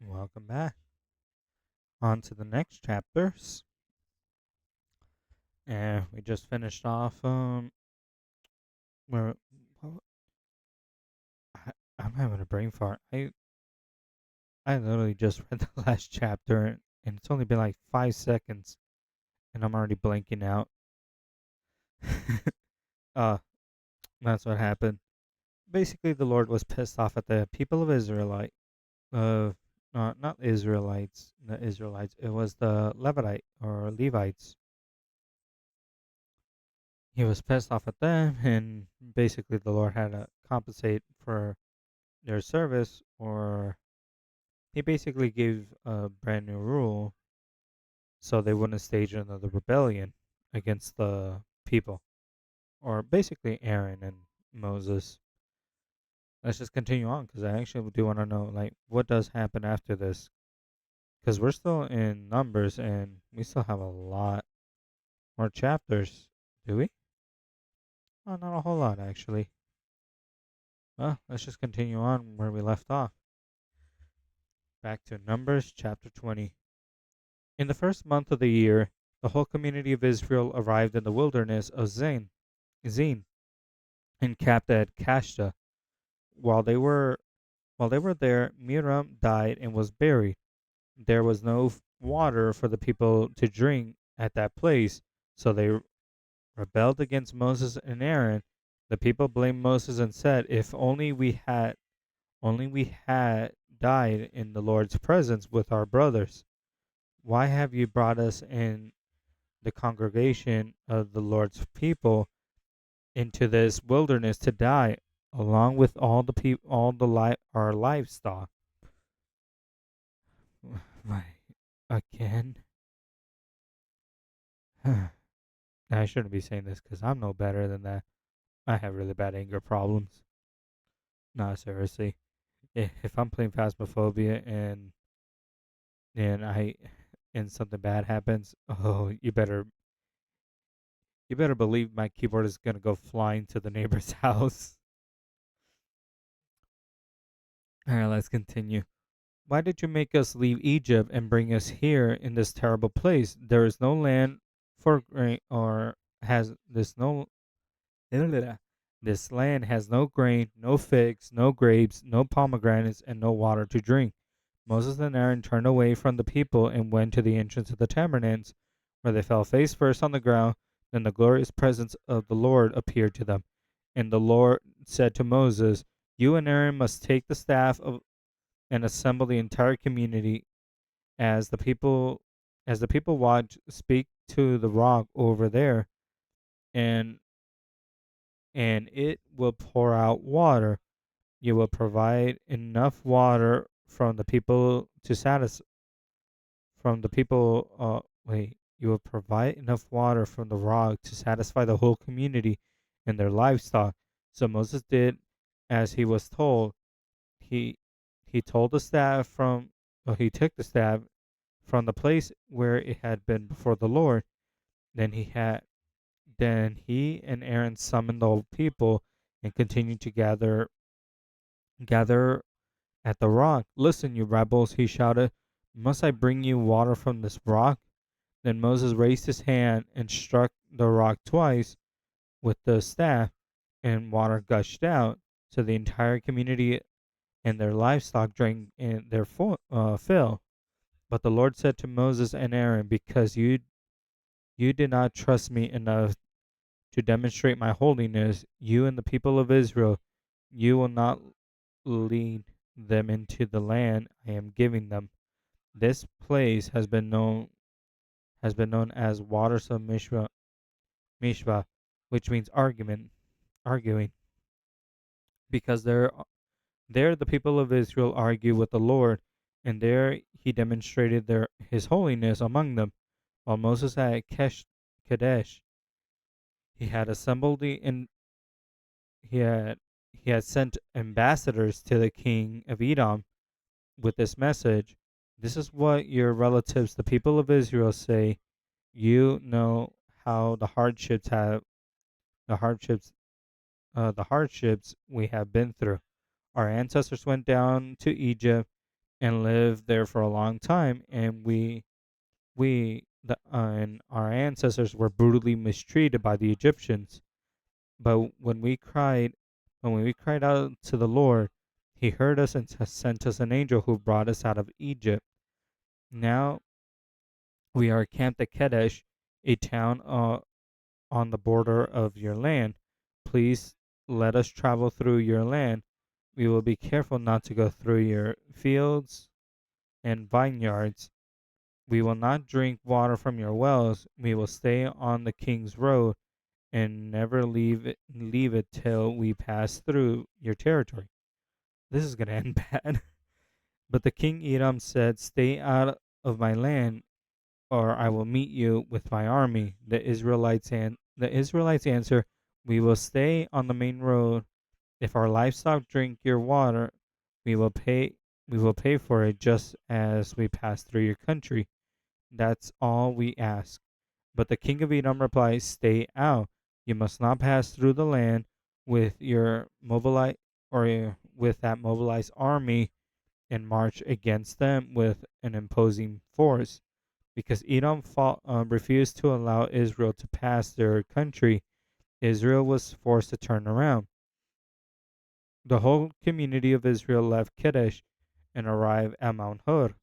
Welcome back. On to the next chapters. And we just finished off where well, I'm having a brain fart. I literally just read the last chapter and it's only been like 5 seconds and I'm already blanking out. uh that's what happened. Basically the Lord was pissed off at the people of Israelite not Israelites, the Israelites. It was the Levite or Levites. He was pissed off at them, and basically the Lord had to compensate for their service, or he basically gave a brand new rule so they wouldn't stage another rebellion against the people, or basically Aaron and Moses. Let's just continue on because I actually do want to know like what does happen after this because we're still in Numbers and we still have a lot more chapters. Do we? Oh, not a whole lot actually. Well, let's just continue on where we left off. Back to Numbers chapter 20. In the first month of the year, the whole community of Israel arrived in the wilderness of Zin and camped at Kashta. While they were while they were there, Miriam died and was buried. There was no water for the people to drink at that place, so they rebelled against Moses and Aaron. The people blamed Moses and said, "If only we had died in the Lord's presence with our brothers. Why have you brought us in the congregation of the Lord's people into this wilderness to die, along with our livestock?" My again. I shouldn't be saying this because I'm no better than that. I have really bad anger problems. No, seriously. If I'm playing Phasmophobia and I and something bad happens, oh, you better believe my keyboard is gonna go flying to the neighbor's house. All right, let's continue. Why did you make us leave Egypt and bring us here in this terrible place? There is no land for grain, or has this no this land has no grain, no figs, no grapes, no pomegranates, and no water to drink. Moses and Aaron turned away from the people and went to the entrance of the tabernacle, where they fell face first on the ground. Then the glorious presence of the Lord appeared to them. And the Lord said to Moses, "You and Aaron must take the staff of and assemble the entire community as the people watch. Speak to the rock over there, and it will pour out water. You will provide enough water from the people to satisfy from the people wait you will provide enough water from the rock to satisfy the whole community and their livestock." So Moses did as he was told. He he told the staff from he took the staff from the place where it had been before the Lord. Then he and Aaron summoned the whole people and continued to gather at the rock. "Listen, you rebels," he shouted. "Must I bring you water from this rock?" Then Moses raised his hand and struck the rock twice with the staff, and water gushed out. So the entire community and their livestock drank in their fill. But the Lord said to Moses and Aaron, "Because you did not trust me enough to demonstrate my holiness, you and the people of Israel, you will not lead them into the land I am giving them. This place has been known as Waters of Mishva, which means arguing, because there the people of Israel argue with the Lord, and there he demonstrated his holiness among them. While Moses at Kadesh, he had assembled the in he had sent ambassadors to the king of Edom with this message: "This is what your relatives, the people of Israel, say. You know how the hardships the hardships we have been through. Our ancestors went down to Egypt and lived there for a long time, and and our ancestors were brutally mistreated by the Egyptians. But when we cried out to the Lord, He heard us and sent us an angel who brought us out of Egypt. Now we are camped at Kadesh, a town on the border of your land. Please let us travel through your land. We will be careful not to go through your fields and vineyards. We will not drink water from your wells. We will stay on the king's road and never leave it till we pass through your territory. This is going to end bad. But the king Edom said, "Stay out of my land, or I will meet you with my army." The Israelites answer, "We will stay on the main road. If our livestock drink your water, we will pay we will pay for it just as we pass through your country. That's all we ask." But the king of Edom replies, "Stay out. You must not pass through the land with your with that mobilized army and march against them with an imposing force." Because refused to allow Israel to pass their country, Israel was forced to turn around. The whole community of Israel left Kadesh and arrived at Mount Hor.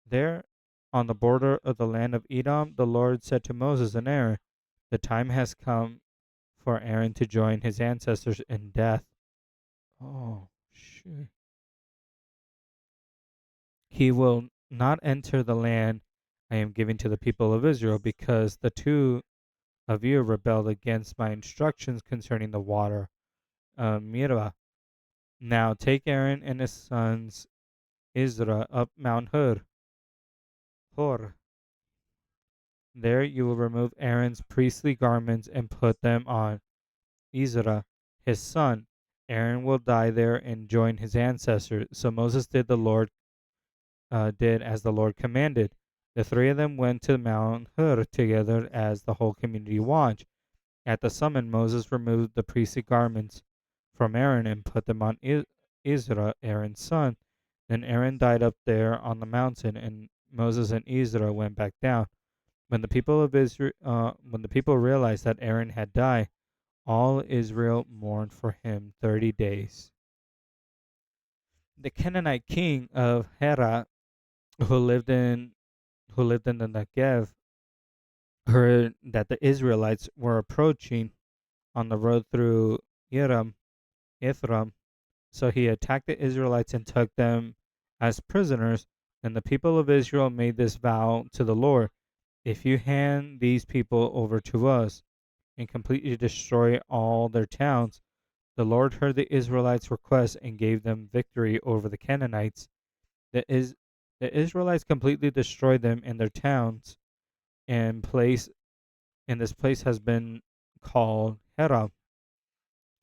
There, on the border of the land of Edom, the Lord said to Moses and Aaron, "The time has come for Aaron to join his ancestors in death." Oh, shit. "He will not enter the land I am giving to the people of Israel because the two of you rebelled against my instructions concerning the water Mirah. Now take Aaron and his sons Israel up Mount Hor. There you will remove Aaron's priestly garments and put them on Ezra, his son. Aaron will die there and join his ancestors." So Moses did as the Lord commanded. The three of them went to Mount Hor together as the whole community watched. At the summon, Moses removed the priestly garments from Aaron and put them on Ezra, Aaron's son. Then Aaron died up there on the mountain, and Moses and Ezra went back down. When the people realized that Aaron had died, all Israel mourned for him 30 days. The Canaanite king of Hera, who lived in the Negev, heard that the Israelites were approaching on the road through Iram, Ithram. So he attacked the Israelites and took them as prisoners. And the people of Israel made this vow to the Lord: "If you hand these people over to us and completely destroy all their towns." The Lord heard the Israelites' request and gave them victory over the Canaanites. The, Is- the Israelites completely destroyed them and their towns, and this place has been called Hera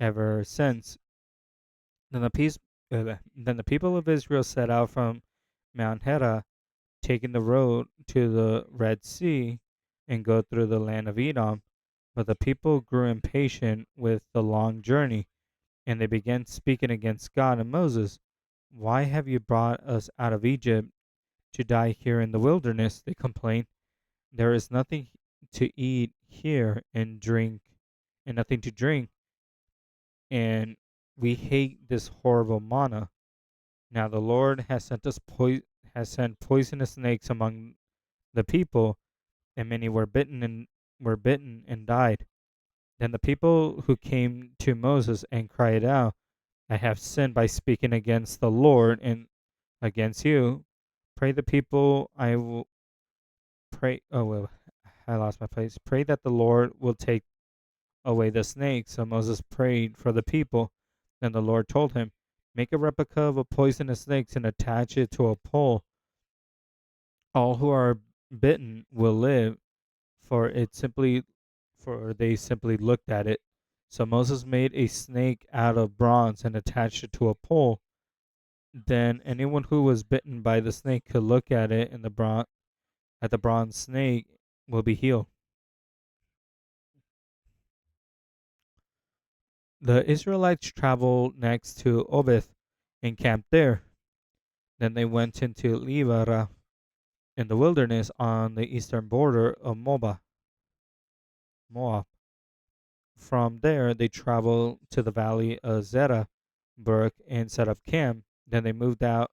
ever since. Then the people of Israel set out from Mount Hera, taking the road to the Red Sea, and go through the land of Edom. But the people grew impatient with the long journey, and they began speaking against God and Moses. "Why have you brought us out of Egypt to die here in the wilderness?" they complained. "There is nothing to eat here and nothing to drink, and we hate this horrible manna. Now the Lord has sent poisonous snakes among the people, and many were bitten and died." Then the people who came to Moses and cried out, "I have sinned by speaking against the Lord and against you. Pray the people I will pray oh well, I lost my place. Pray that the Lord will take away the snake." So Moses prayed for the people. Then the Lord told him, "Make a replica of a poisonous snake and attach it to a pole. All who are bitten will live, for it simply for they simply looked at it." So Moses made a snake out of bronze and attached it to a pole. Then anyone who was bitten by the snake could look at it, and the bronze snake will be healed. The Israelites traveled next to Obith and camped there. Then they went into Livara in the wilderness on the eastern border of Moab. From there, they traveled to the valley of Zerah Brook and set up camp. Then they moved out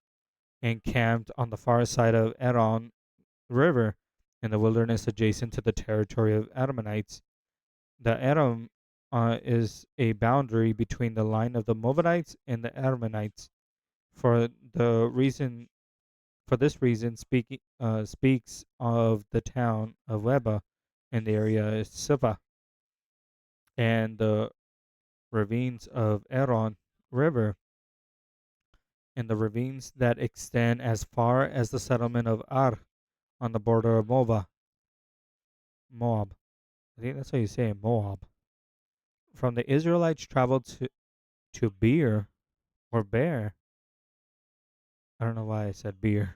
and camped on the far side of Edom River in the wilderness adjacent to the territory of Edomites. The Edom is a boundary between the line of the Moabites and the Edomites. For the reason, for this reason, speaks of the town of Weba in the area of Siva and the ravines of Eron River and the ravines that extend as far as the settlement of Ar on the border of Moab. I think that's how you say it, Moab. From the Israelites traveled to Beer or Bear. I don't know why I said Beer,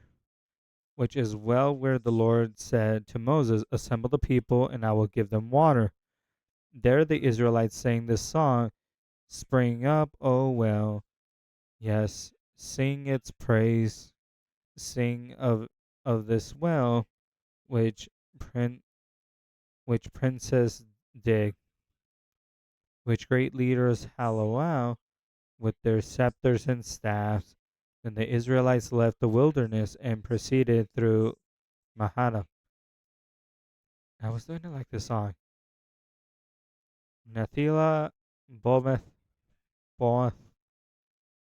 which is well where the Lord said to Moses, "Assemble the people, and I will give them water." There the Israelites sang this song, "Spring up, oh well." Yes, sing its praise. Sing of this well, which prin- which princes dig, which great leaders hallow out with their scepters and staffs. Then the Israelites left the wilderness and proceeded through Mahanaim. I was doing it like this song. Nathila, Bometh, Boath.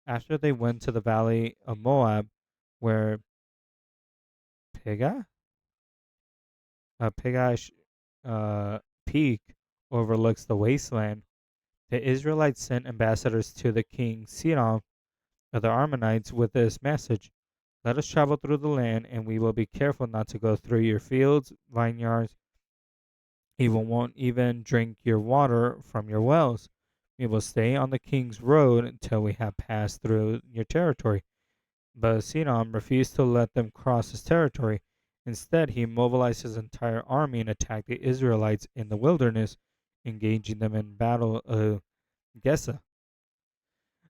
After they went to the valley of Moab, where Pegah, Pegash Peak overlooks the wasteland, the Israelites sent ambassadors to the king Sihon of the Ammonites with this message: "Let us travel through the land, and we will be careful not to go through your fields, vineyards. We won't even drink your water from your wells. We will stay on the king's road until we have passed through your territory." But Sihon refused to let them cross his territory. Instead, he mobilized his entire army and attacked the Israelites in the wilderness, engaging them in battle of Gesa.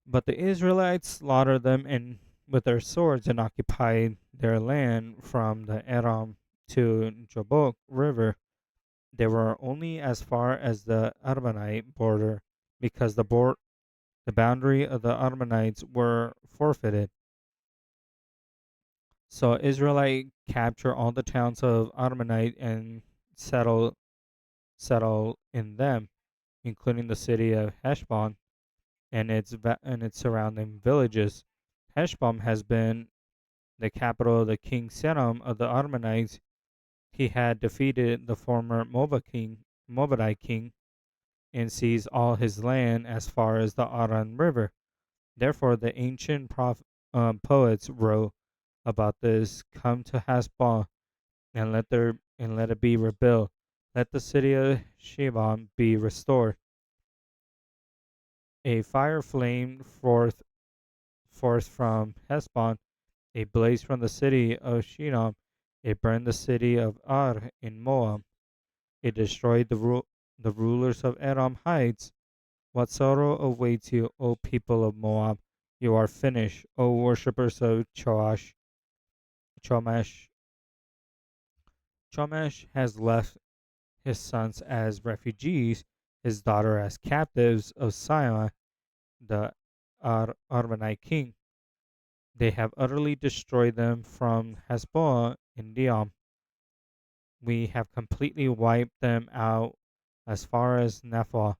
But the Israelites slaughtered them with their swords and occupied their land from the Edom to Jabbok River. They were only as far as the Arbanite border because the boundary of the Ammonites were forfeited. So Israelite captured all the towns of Ammonite and settled settled in them, including the city of Heshbon and its surrounding villages. Heshbon has been the capital of the king Sennacherib of the Ammonites. He had defeated the former Moabite king and seized all his land as far as the Aran River. Therefore, the ancient poets wrote about this: "Come to Heshbon and let it be rebuilt. Let the city of Shibon be restored." A fire flamed forth from Heshbon, a blaze from the city of Shinar. It burned the city of Ar in Moab. It destroyed the rulers of Edom heights. What sorrow awaits you, O people of Moab? You are finished, O worshippers of Chomesh. Chomesh has left his sons as refugees, his daughter as captives of Sion, the Arvanite king. They have utterly destroyed them from Hezbollah in Diom. We have completely wiped them out as far as Nephah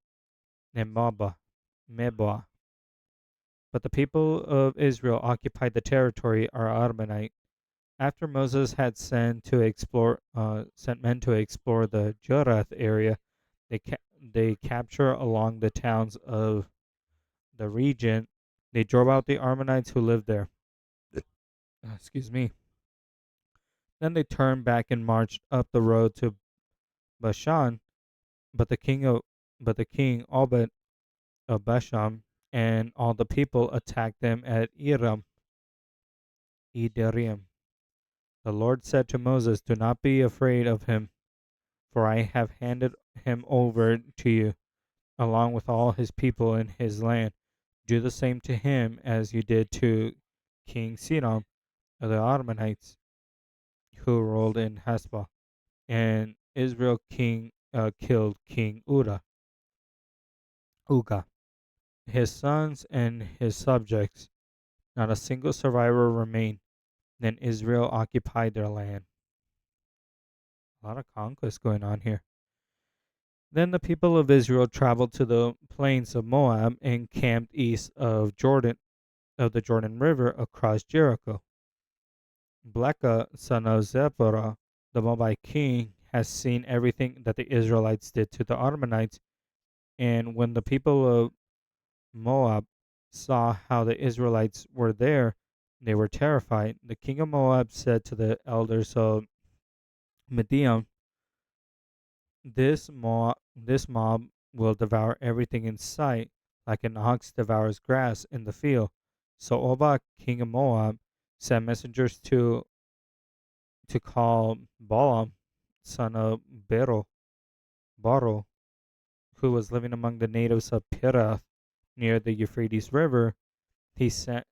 and Mebah. But the people of Israel occupied the territory of Arbanite. After Moses had sent men to explore the Jorath area, they capture along the towns of the region. They drove out the Ammonites who lived there. Excuse me. Then they turned back and marched up the road to Bashan. But the king of but the king Obed of Bashan and all the people attacked them at Ederim. The Lord said to Moses, "Do not be afraid of him, for I have handed him over to you, along with all his people and his land. Do the same to him as you did to King Sihon." of the Ottomanites who ruled in Hesba, and Israel killed King Uga, his sons and his subjects. Not a single survivor remained. Then Israel occupied their land. A lot of conquest going on here. Then the people of Israel traveled to the plains of Moab and camped east of the Jordan River across Jericho. Bleka, son of Zipporah, the Moabite king, has seen everything that the Israelites did to the Ammonites, and when the people of Moab saw how the Israelites were there, they were terrified. The king of Moab said to the elders of Midian, this mob will devour everything in sight, like an ox devours grass in the field. So Og, king of Moab, sent messengers to call Balaam, son of Baro, who was living among the natives of Pirath near the Euphrates River. He sent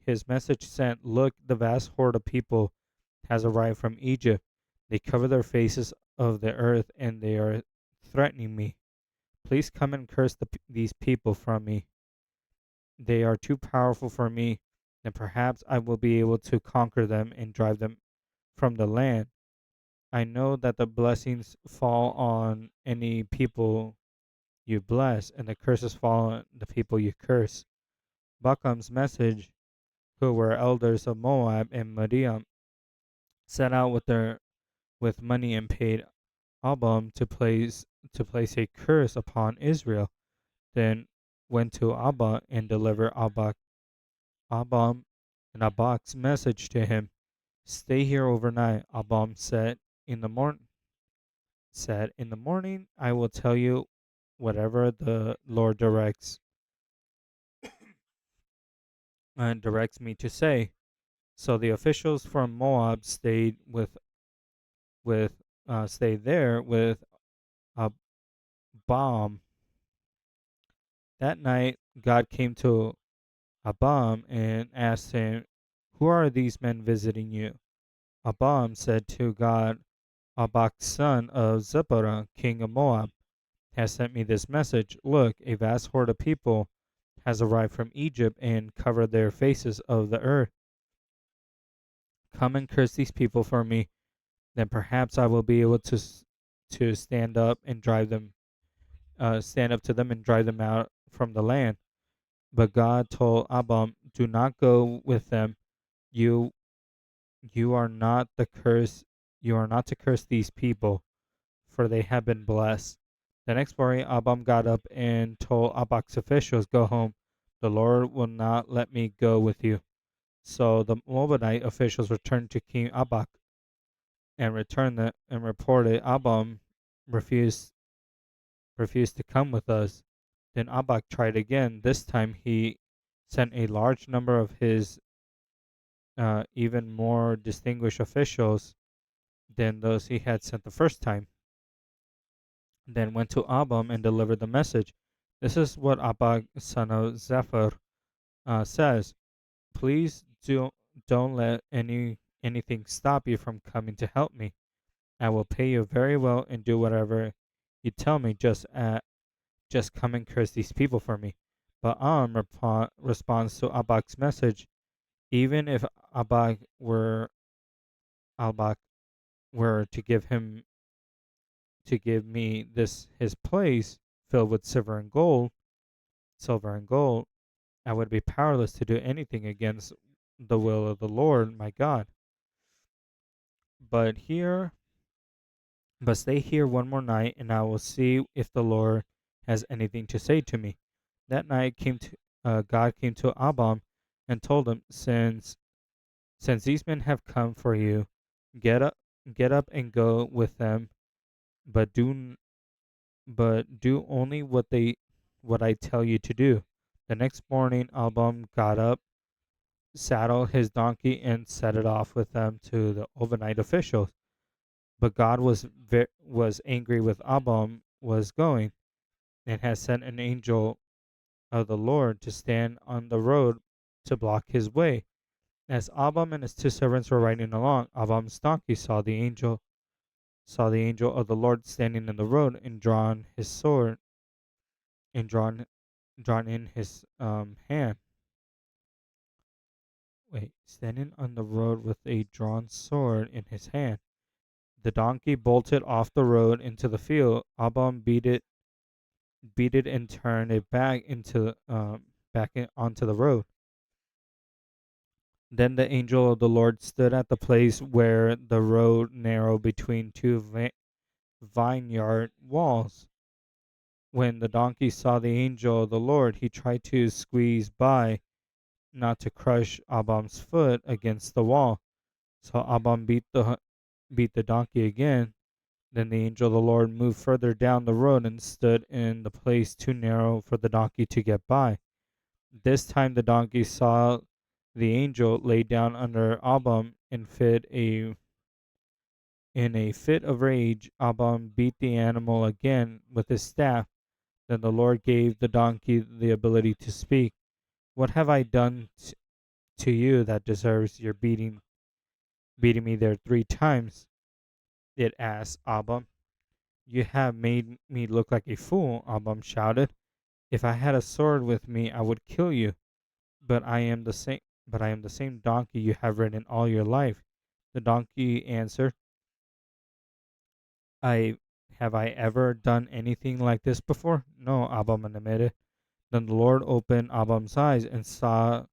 his message sent, "Look, the vast horde of people has arrived from Egypt. They cover their faces of the earth and they are threatening me. Please come and curse these people from me. They are too powerful for me, and perhaps I will be able to conquer them and drive them from the land. I know that the blessings fall on any people you bless, and the curses fall on the people you curse." Balaam's message, who were elders of Moab and Midian, set out with money and paid Abam to place a curse upon Israel. Then went to Abba and delivered Abam and Abak's message to him. "Stay here overnight," Abam said. "In the morning I will tell you whatever the Lord directs me to say." So the officials from Moab stayed there with Abam. That night God came to Abam and asked him, "Who are these men visiting you?" Abam said to God, "Abak, son of Zipporah, king of Moab, has sent me this message. Look, a vast horde of people has arrived from Egypt and covered their faces of the earth. Come and curse these people for me. Then perhaps I will be able to stand up to them and drive them out from the land." But God told Abam, "Do not go with them. You you are not the curse. You are not to curse these people, for they have been blessed." The next morning, Abam got up and told Abak's officials, "Go home. The Lord will not let me go with you." So the Moabite officials returned to King Abak and reported, "Abam refused refused to come with us." Then Abak tried again. This time he sent a large number of his even more distinguished officials than those he had sent the first time. Then went to Abam and delivered the message. This is what Abak, son of Zephyr, says: "Please don't let anything stop you from coming to help me. I will pay you very well and do whatever you tell me. Just come and curse these people for me." But responds to Abak's message, "Even if Abak were Abak were to give me this his place filled with silver and gold, I would be powerless to do anything against the will of the Lord my God. But here but stay here one more night, and I will see if the Lord has anything to say to me." That night God came to Abam and told him, Since these men have come for you, get up get up and go with them, but do only what I tell you to do." The next morning Abam got up, saddled his donkey, and set it off with them to the overnight officials. But God was angry with Abam was going, and had sent an angel of the Lord to stand on the road to block his way. As Abam and his two servants were riding along, Abam's donkey saw the angel of the Lord standing in the road and drawn his sword and drawn in his hand. Wait, standing on the road with a drawn sword in his hand. The donkey bolted off the road into the field. Abam beat it, and turned it onto the road. Then the angel of the Lord stood at the place where the road narrowed between two vineyard walls. When the donkey saw the angel of the Lord, he tried to squeeze by, not to crush Abam's foot against the wall. So Abam beat the donkey again. Then the angel of the Lord moved further down the road and stood in the place too narrow for the donkey to get by. This time the donkey saw the angel lay down under Abam and in a fit of rage. Abam beat the animal again with his staff. Then the Lord gave the donkey the ability to speak. What have I done to you that deserves your beating me there 3 times? It asked Abam. You have made me look like a fool, Abam shouted. If I had a sword with me, I would kill you. But I am the same but I am the same donkey you have ridden all your life. The donkey answered, I I ever done anything like this before? No, Abam admitted. Then the Lord opened Abam's eyes and saw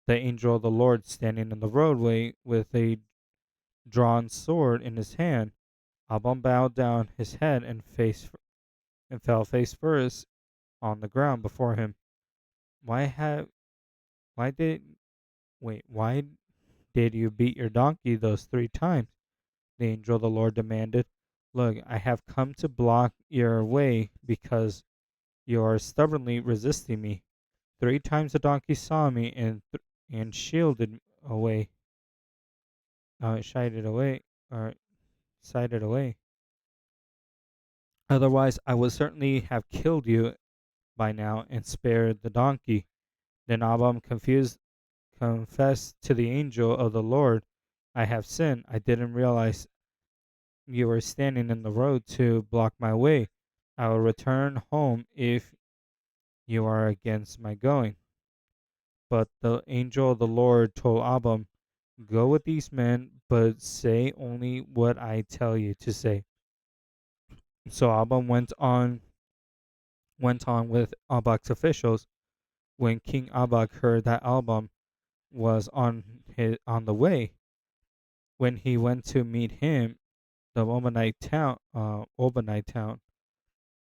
the angel of the Lord standing in the roadway with a drawn sword in his hand. Abam bowed down his head and fell face first on the ground before him. Why have why did why did you beat your donkey those 3 times? The angel of the Lord demanded. Look, I have come to block your way because you are stubbornly resisting me. 3 times the donkey saw me and shielded away, shied it away, or sided away. Otherwise, I would certainly have killed you by now and spared the donkey. Then Abam confessed to the angel of the Lord, I have sinned. I didn't realize you were standing in the road to block my way. I will return home if you are against my going. But the angel of the Lord told Abam, go with these men, but say only what I tell you to say. So Abam went on with Abak's officials. When King Abak heard that Abam was on the way, when he went to meet him, the Obanite town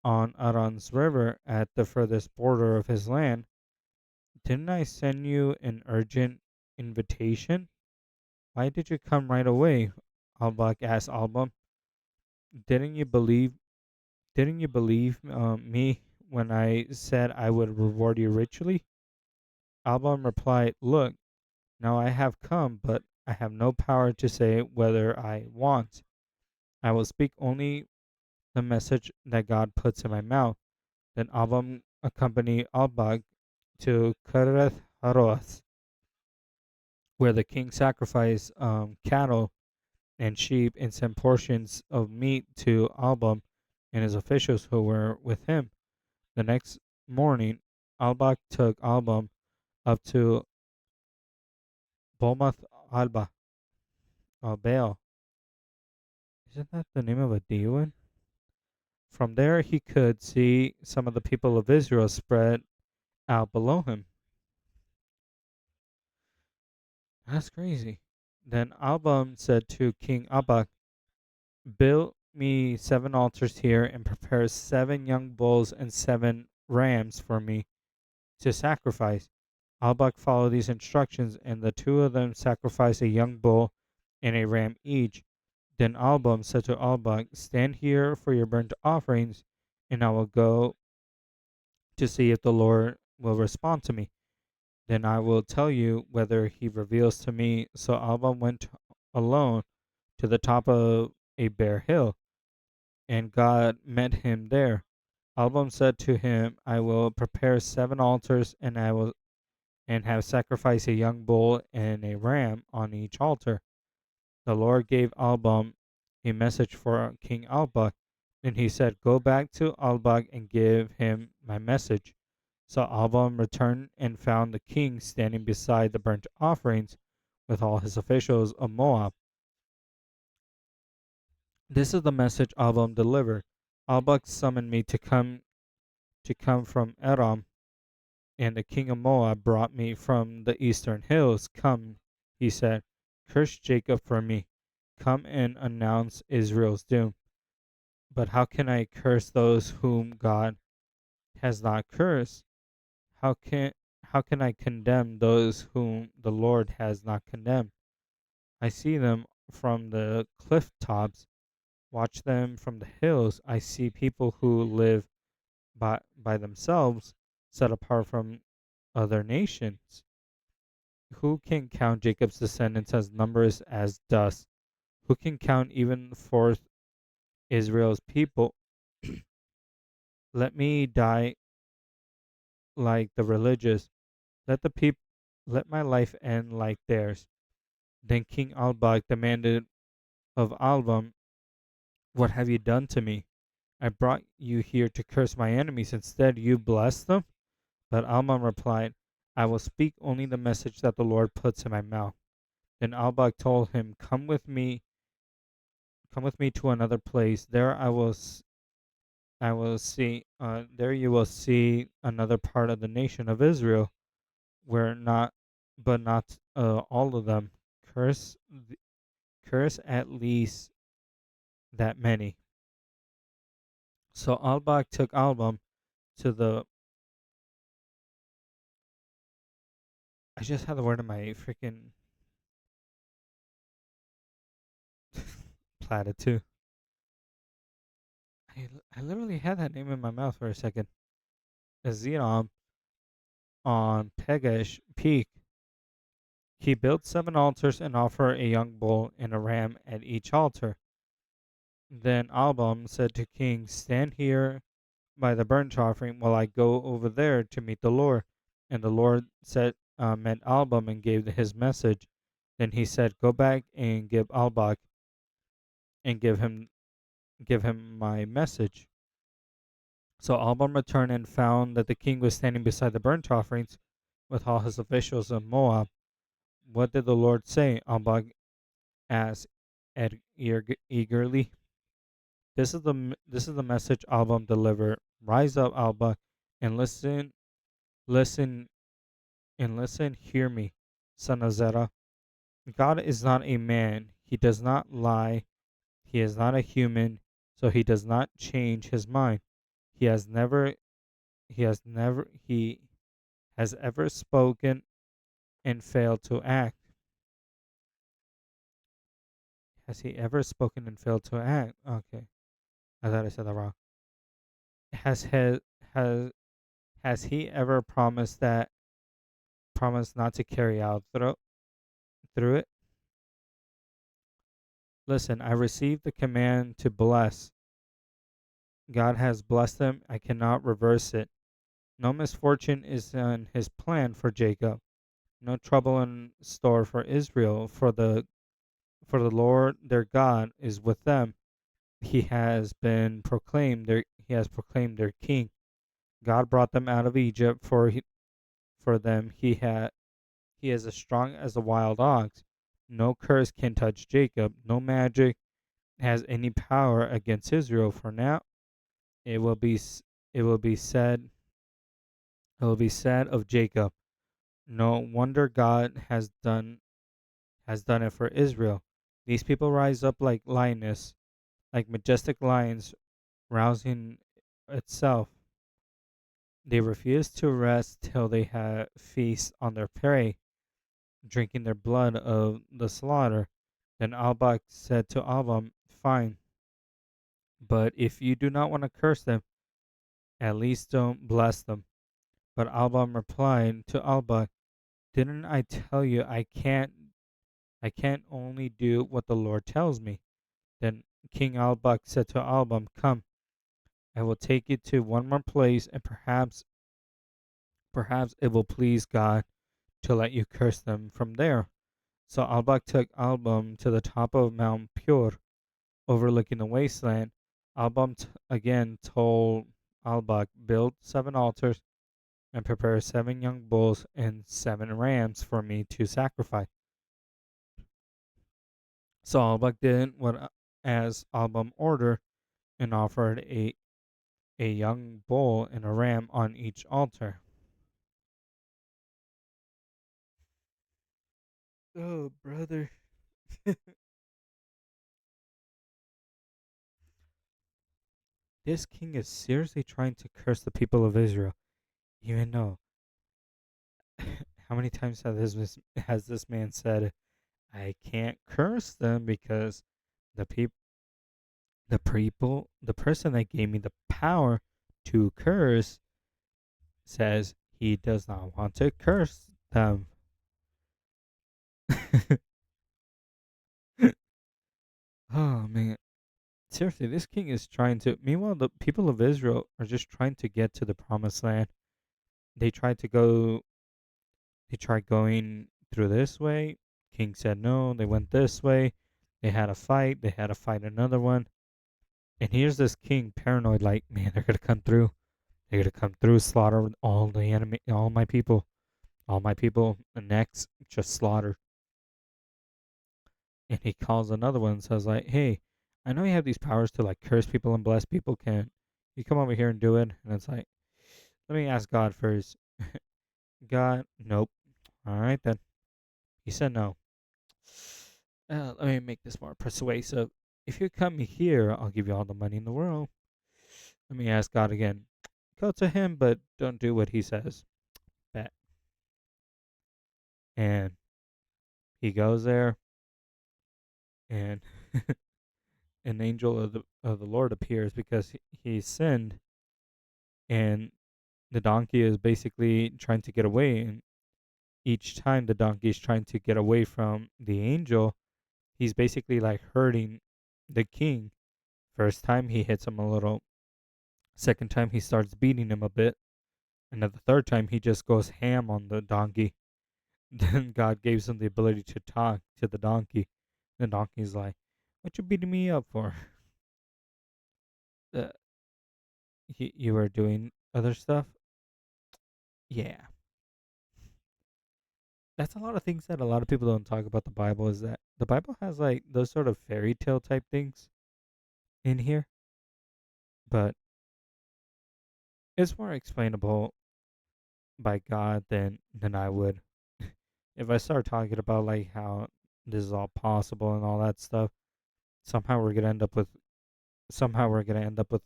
on Aran's river at the furthest border of his land, didn't I send you an urgent invitation? Why did you come right away? Abak asked Abam. Didn't you believe? Didn't you believe me when I said I would reward you richly? Abam replied, look, now I have come, but I have no power to say whether I want. I will speak only the message that God puts in my mouth. Then Abam accompanied Abag to Kereth Haroth, where the king sacrificed cattle and sheep and sent portions of meat to Abam and his officials who were with him. The next morning, Albak took Abam up to Bomath Alba, Baal. Isn't that the name of a demon? From there, he could see some of the people of Israel spread out below him. That's crazy. Then Abam said to King Abak, build me 7 altars here and prepare 7 young bulls and 7 rams for me to sacrifice. Abak followed these instructions, and the two of them sacrificed a young bull and a ram each. Then Albam said to Albak, stand here for your burnt offerings, and I will go to see if the Lord will respond to me. Then I will tell you whether he reveals to me. So Albam went alone to the top of a bare hill, and God met him there. Albam said to him, I will prepare 7 altars, and have sacrificed a young bull and a ram on each altar. The Lord gave Album a message for King Albuk, and he said, "Go back to Albuk and give him my message." So Album returned and found the king standing beside the burnt offerings with all his officials of Moab. This is the message Album delivered. Albuk summoned me to come from Edom, and the king of Moab brought me from the eastern hills. Come, he said, curse Jacob for me. Come and announce Israel's doom. But how can I curse those whom God has not cursed? How can how can I condemn those whom the Lord has not condemned? I see them from the cliff tops, watch them from the hills. I see people who live by themselves, set apart from other nations. Who can count Jacob's descendants as numerous as dust? Who can count even forth Israel's people? Let me die like the religious. Let the peop- let my life end like theirs. Then King Albak demanded of Album, "What have you done to me? I brought you here to curse my enemies. Instead, you bless them." But Album replied, "I will speak only the message that the Lord puts in my mouth." Then Albak told him, come with me to another place. There I will see. There you will see another part of the nation of Israel, where not, but not all of them. Curse, curse at least that many. So Albach took Album to the. I just had the word in my freaking platitude. I literally had that name in my mouth for a second. Azedom on Pegash Peak. He built 7 altars and offered a young bull and a ram at each altar. Then Album said to King, "Stand here by the burnt offering while I go over there to meet the Lord." And the Lord met Album and gave his message. Then he said, "Go back and give Albach and give him my message." So Album returned and found that the king was standing beside the burnt offerings with all his officials of Moab. "What did the Lord say?" Albach asked eagerly. This is the message Album delivered. "Rise up, Alba, and listen, listen. Hear me, son of Zerah. God is not a man; he does not lie. He is not a human, so he does not change his mind. He has never, he has ever spoken and failed to act. Has he ever spoken and failed to act? Okay, I thought I said that wrong. Has he, has has he ever promised not to carry out through it? Listen, I received the command to bless. God has blessed them. I cannot reverse it. No misfortune is in his plan for Jacob. No trouble in store for Israel. For the Lord their God is with them. He has proclaimed their king. God brought them out of Egypt for them. He is as strong as the wild ox. No curse can touch Jacob. No magic has any power against Israel. For now, it will be it will be said of Jacob. No wonder God has done it for Israel. These people rise up like lioness, like majestic lions rousing itself. They refuse to rest till they have feast on their prey, drinking their blood of the slaughter. Then Albach said to Albam, "Fine, but if you do not want to curse them, at least don't bless them." But Albam replied to Albach, "Didn't I tell you I can't only do what the Lord tells me?" Then King Albach said to Albam, "Come, I will take you to one more place, and perhaps it will please God to let you curse them from there. So Albak took Album to the top of Mount Pure, overlooking the wasteland. Album again told Albak, build 7 altars and prepare 7 young bulls and 7 rams for me to sacrifice. So Albak did what as Album ordered and offered a young bull and a ram on each altar. Oh, brother. This king is seriously trying to curse the people of Israel, even though how many times has this man said, I can't curse them because the people, the person that gave me the power to curse says he does not want to curse them. Oh man, seriously, this king is trying to. Meanwhile, the people of Israel are just trying to get to the promised land. They tried to go. They tried going through this way. King said no. They went this way. They had a fight. They had to fight another one. And here's this king paranoid, like, man, they're gonna come through. They're gonna come through, slaughter all the enemy, all my people, and next just slaughter. And he calls another one and says, like, hey, I know you have these powers to like curse people and bless people. Can you come over here and do it? And it's like, let me ask God first. God, nope. All right then. He said no. Let me make this more persuasive. If you come here, I'll give you all the money in the world. Let me ask God again. Go to him, but don't do what he says. Bet. And he goes there, and an angel of the Lord appears because he sinned, and the donkey is basically trying to get away. And each time the donkey is trying to get away from the angel, he's basically like hurting the king. First time he hits him a little. Second time he starts beating him a bit. And at the third time he just goes ham on the donkey. Then God gives him the ability to talk to the donkey. The donkey's like, "What you beating me up for? Uh, you were doing other stuff." Yeah, that's a lot of things that a lot of people don't talk about the Bible. Is that the Bible has like those sort of fairy tale type things in here, but it's more explainable by God than I would if I start talking about like how this is all possible and all that stuff. Somehow we're gonna end up with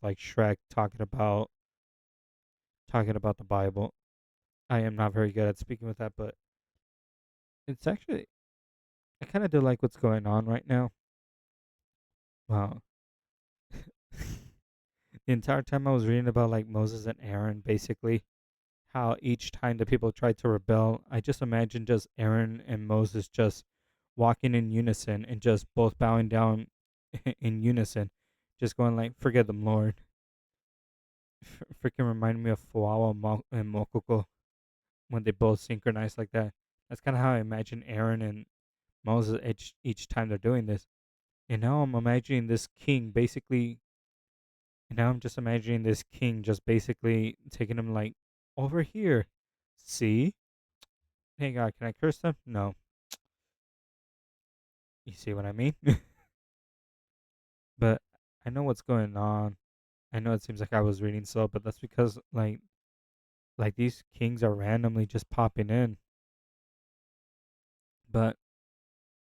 like Shrek talking about the Bible. I am not very good at speaking with that, but it's actually I kind of do like what's going on right now. Wow. The entire time I was reading about like Moses and Aaron, basically how each time the people tried to rebel, I just imagine just Aaron and Moses just walking in unison and just both bowing down in unison, just going like, "Forget them, Lord." Freaking reminded me of Fuawa and Mokoko when they both synchronize like that. That's kind of how I imagine Aaron and Moses each time they're doing this. And now I'm imagining this king basically, and now I'm just imagining this king just basically taking him like over here. See? Hey God, can I curse them? No. You see what I mean? But I know what's going on. I know it seems like I was reading slow, but that's because like these kings are randomly just popping in. But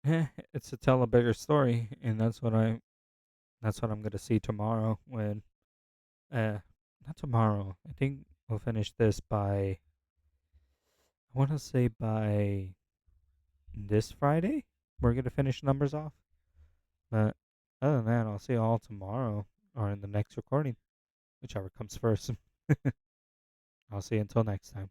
it's to tell a bigger story, and that's what I'm gonna see tomorrow when not tomorrow. I think we'll finish this by I want to say by this Friday. We're gonna finish numbers off. But other than that, I'll see you all tomorrow or in the next recording, whichever comes first. I'll see you until next time.